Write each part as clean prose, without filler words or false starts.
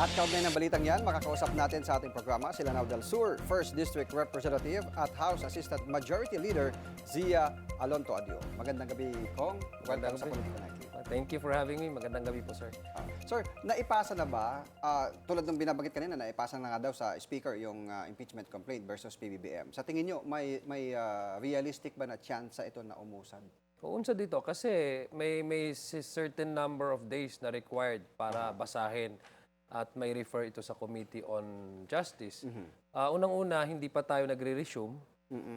At kaugnay ng balitang yan, makakausap natin sa ating programa sila Lanao del Sur, 1st District Representative at House Assistant Majority Leader, Zia Alonto Adio. Magandang gabi, Kong. Welcome sa Politiko Nightly. Thank you for having me. Magandang gabi po, sir. Sir, naipasa na ba, tulad ng binabanggit kanina, naipasa na nga daw sa Speaker yung impeachment complaint versus PBBM. Sa tingin nyo, may realistic ba na chance ito na umusad? Unsa dito kasi may certain number of days na required para basahin at may refer ito sa Committee on Justice. Unang-una, hindi pa tayo nagre-resume.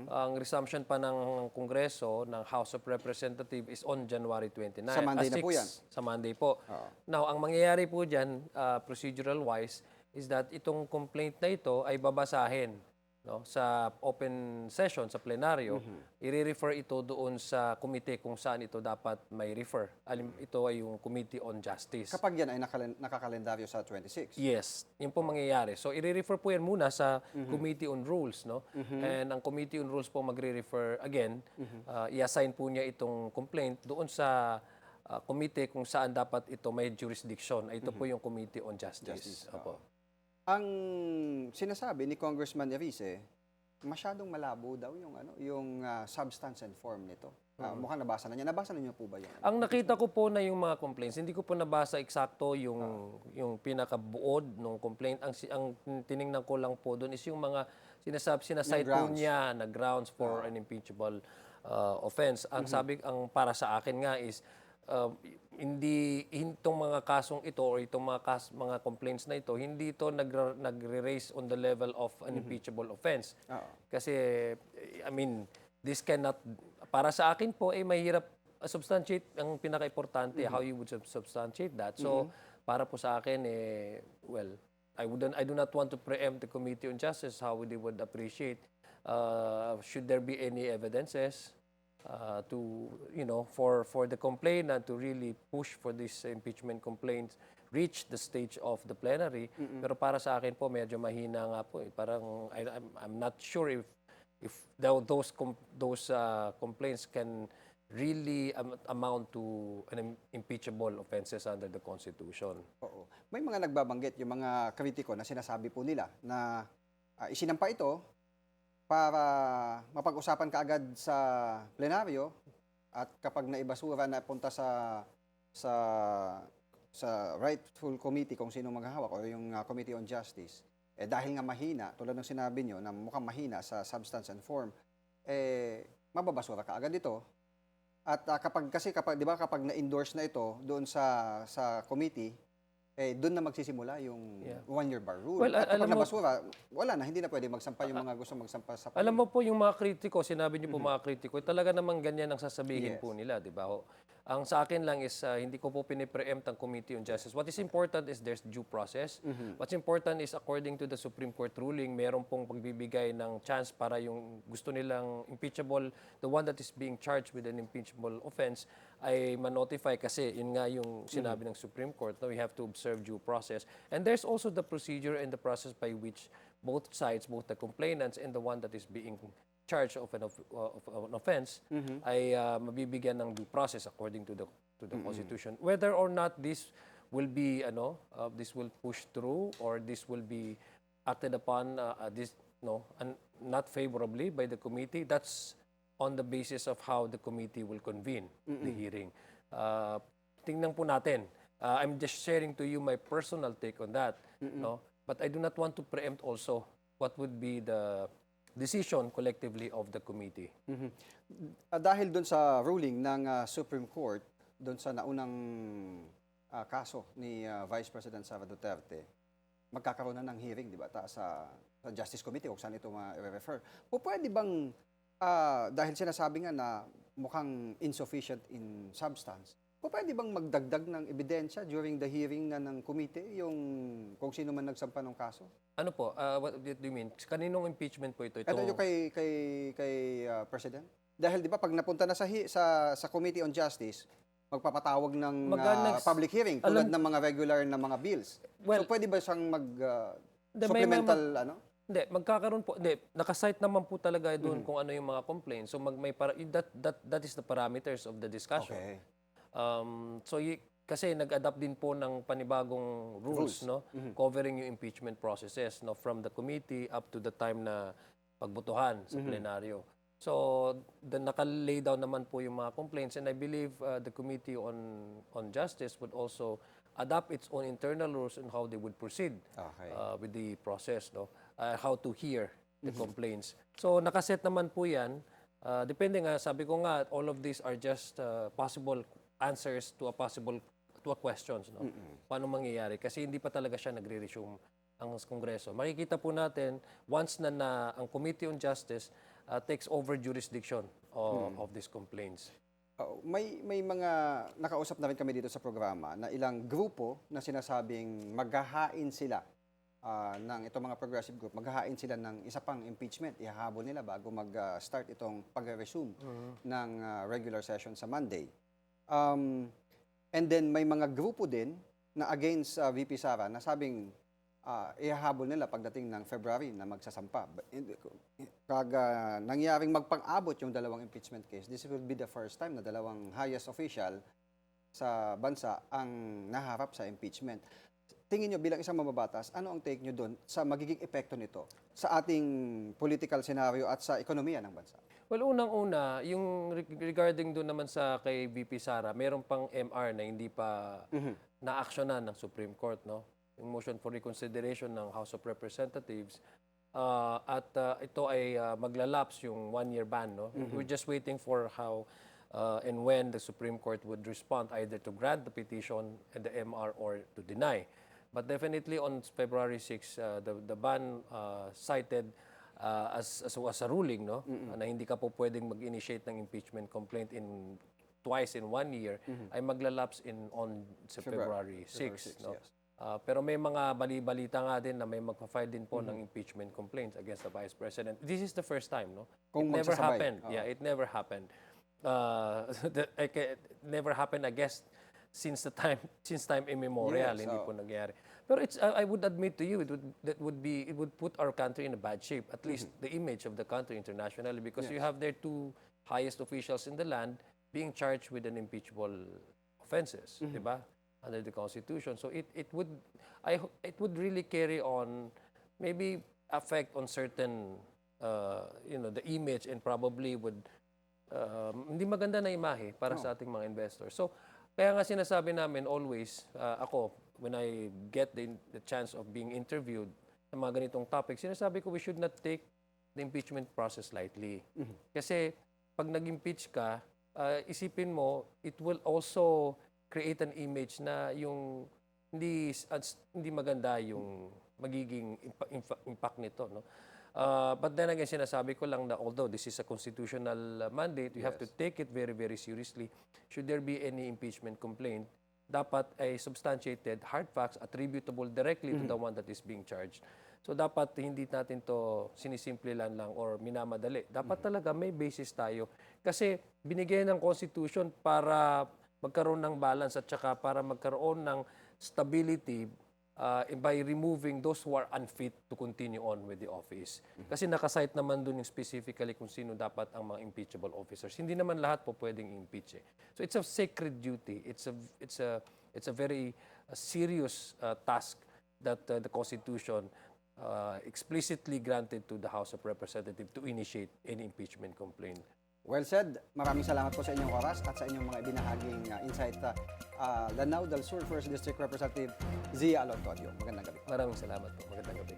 Ang resumption pa ng Kongreso, ng House of Representatives is on January 29. Sa Monday na po yan? Sa Monday po. Now, ang mangyayari po dyan, procedural-wise, is that itong complaint na ito ay babasahin sa open session, sa plenaryo. I-refer ito doon sa komite kung saan ito dapat may refer. Ito ay yung Committee on Justice. Kapag yan ay nakakalendaryo sa 26? Yes, yun po mangyayari. So, i-refer po yan muna sa Committee on Rules. And ang Committee on Rules po magre-refer again. I-assign po niya itong complaint doon sa komite kung saan dapat ito may jurisdiction. Ito po yung Committee on Justice. Opo. Ang sinasabi ni Congressman Erice, masyadong malabo daw yung substance and form nito. Mukhang nabasa na niya. Nabasa na niyo po ba yan? Ang nakita ko po na yung mga complaints, hindi ko po nabasa eksakto yung pinakabuod ng complaint. Ang tiningnan ko lang po doon is yung mga sinasite po niya na grounds for an impeachable offense. Ang para sa akin nga is hindi itong mga kasong ito or itong mga complaints na ito, hindi ito nagre-raise on the level of an impeachable offense. Kasi, I mean, this cannot, para sa akin po, mahirap substantiate, ang pinaka-importante, how you would substantiate that. So, para po sa akin, well, I do not want to preempt the Committee on Justice how they would appreciate should there be any evidences to, for the complainant to really push for this impeachment complaint reach the stage of the plenary. Pero para sa akin po, medyo mahina nga po. Parang, I'm not sure if those complaints can really amount to an impeachable offenses under the Constitution. Oo. May mga nagbabanggit, yung mga kritiko na sinasabi po nila na isinampa ito para mapag-usapan kaagad sa plenaryo at kapag naibasura na punta sa rightful committee kung sino maghahawak o yung Committee on Justice, dahil nga mahina, tulad ng sinabi nyo na mukhang mahina sa substance and form, mababasura kaagad ito. At kapag di ba kapag na-endorse na ito doon sa committee, doon na magsisimula yung one-year bar rule. Well, at kapag nabasura, wala na, hindi na pwede magsampa yung mga gusto magsampa sa Alam mo po yung mga kritiko, sinabi niyo po mga kritiko, talaga namang ganyan ang sasabihin po nila, di ba? Ang sa akin lang is hindi ko po pinipreempt ang Committee on Justice. What is important is there's due process. What's important is according to the Supreme Court ruling, meron pong pagbibigay ng chance para yung gusto nilang impeachable, the one that is being charged with an impeachable offense, ay ma-notify kasi yun nga yung sinabi ng Supreme Court na we have to observe due process. And there's also the procedure and the process by which both sides, both the complainants and the one that is being charge of an offense ay mabibigyan ng due process according to the Constitution. Whether or not this will be this will push through or this will be acted upon not favorably by the committee, that's on the basis of how the committee will convene the hearing. Tingnan po natin. I'm just sharing to you my personal take on that, but I do not want to preempt also what would be the decision collectively of the committee. Dahil doon sa ruling ng Supreme Court, doon sa naunang kaso ni Vice President Sara Duterte, magkakaroon na ng hearing, di ba, sa Justice Committee kung saan ito ma-refer. O pwede bang, dahil sinasabi nga na mukhang insufficient in substance, o pwede bang magdagdag ng ebidensya during the hearing na ng committee, yung kung sino man nagsampa ng kaso? Ano po? What do you mean? Kaninong impeachment po ito? Ito yung kay President? Dahil di ba pag napunta na sa Committee on Justice, magpapatawag ng public hearing tulad ng mga regular na mga bills. So pwede ba siyang supplemental Hindi, magkakaroon po. Hindi, nakasite naman po talaga doon kung ano yung mga complaints. So that is the parameters of the discussion. Okay. So kasi nag-adapt din po ng panibagong rules, no? Covering yung impeachment processes, no? From the committee up to the time na pagbotohan sa plenaryo. So, naka-lay down naman po yung mga complaints, and I believe the Committee on Justice would also adopt its own internal rules on how they would proceed Okay. with the process, no? How to hear the complaints. So, nakaset naman po yan. Depende nga, sabi ko nga, all of these are just possible answers to a questions, no? Paano mangyayari? Kasi hindi pa talaga siya nagre-resume ang Kongreso. Makikita po natin, once na ang Committee on Justice takes over jurisdiction of these complaints. May mga nakausap na rin kami dito sa programa na ilang grupo na sinasabing maghahain sila ng itong mga progressive group, maghahain sila ng isa pang impeachment, ihahabol nila bago mag-start itong pag-resume ng regular session sa Monday. And then may mga grupo din na against VP Sara na sabing ihahabol nila pagdating ng February na magsasampa. Pag nangyaring magpang-abot yung dalawang impeachment case, this will be the first time na dalawang highest official sa bansa ang naharap sa impeachment. Tingin nyo bilang isang mababatas, ano ang take nyo doon sa magiging epekto nito sa ating political scenario at sa ekonomiya ng bansa? Well, unang-una, yung regarding doon naman sa kay VP Sara, meron pang MR na hindi pa na-actionan ng Supreme Court, no? Yung motion for reconsideration ng House of Representatives, at ito ay maglalapse yung one-year ban, no? We're just waiting for how and when the Supreme Court would respond either to grant the petition and the MR or to deny. But definitely on February 6, the ban cited as a ruling, no? Na hindi ka po pwedeng mag-initiate ng impeachment complaint twice in 1 year, ay maglalapse on February 6, no? Yes. Pero may mga bali-balita nga din na may magpa-file din po ng impeachment complaints against the Vice President. This is the first time, no? Kung It never magsasabay. happened. Yeah, it never happened. Never happened, I guess, since time immemorial, Yes, hindi po nangyari. Pero I would admit to you, it would put our country in a bad shape, at least the image of the country internationally, because you have their two highest officials in the land being charged with an impeachable offenses, di ba? Under the Constitution. So it would really carry on, maybe affect on certain, the image, and probably would, hindi maganda na imahe para sa ating mga investors. So, kaya nga sinasabi namin always, ako, when I get the chance of being interviewed sa mga ganitong topics, sinasabi ko we should not take the impeachment process lightly. Kasi pag nag-impeach ka, isipin mo, it will also create an image na yung hindi maganda yung magiging impact nito, no? But then again, sinasabi ko lang na although this is a constitutional mandate, you have to take it very, very seriously. Should there be any impeachment complaint, dapat ay substantiated hard facts attributable directly to the one that is being charged. So dapat hindi natin to sinisimple lang or minamadali. Dapat talaga may basis tayo. Kasi binigay ng Constitution para magkaroon ng balance at saka para magkaroon ng stability by removing those who are unfit to continue on with the office. Kasi nakasite naman dun yung specifically kung sino dapat ang mga impeachable officers. Hindi naman lahat po pwedeng impeach. So it's a sacred duty. It's a very serious task that the Constitution explicitly granted to the House of Representatives to initiate any impeachment complaint. Well said. Maraming salamat po sa inyong oras at sa inyong mga ibinahaging insight. Lanao del Sur 1st District Representative Zia Alontodio. Magandang gabi. Maraming salamat po. Magandang gabi.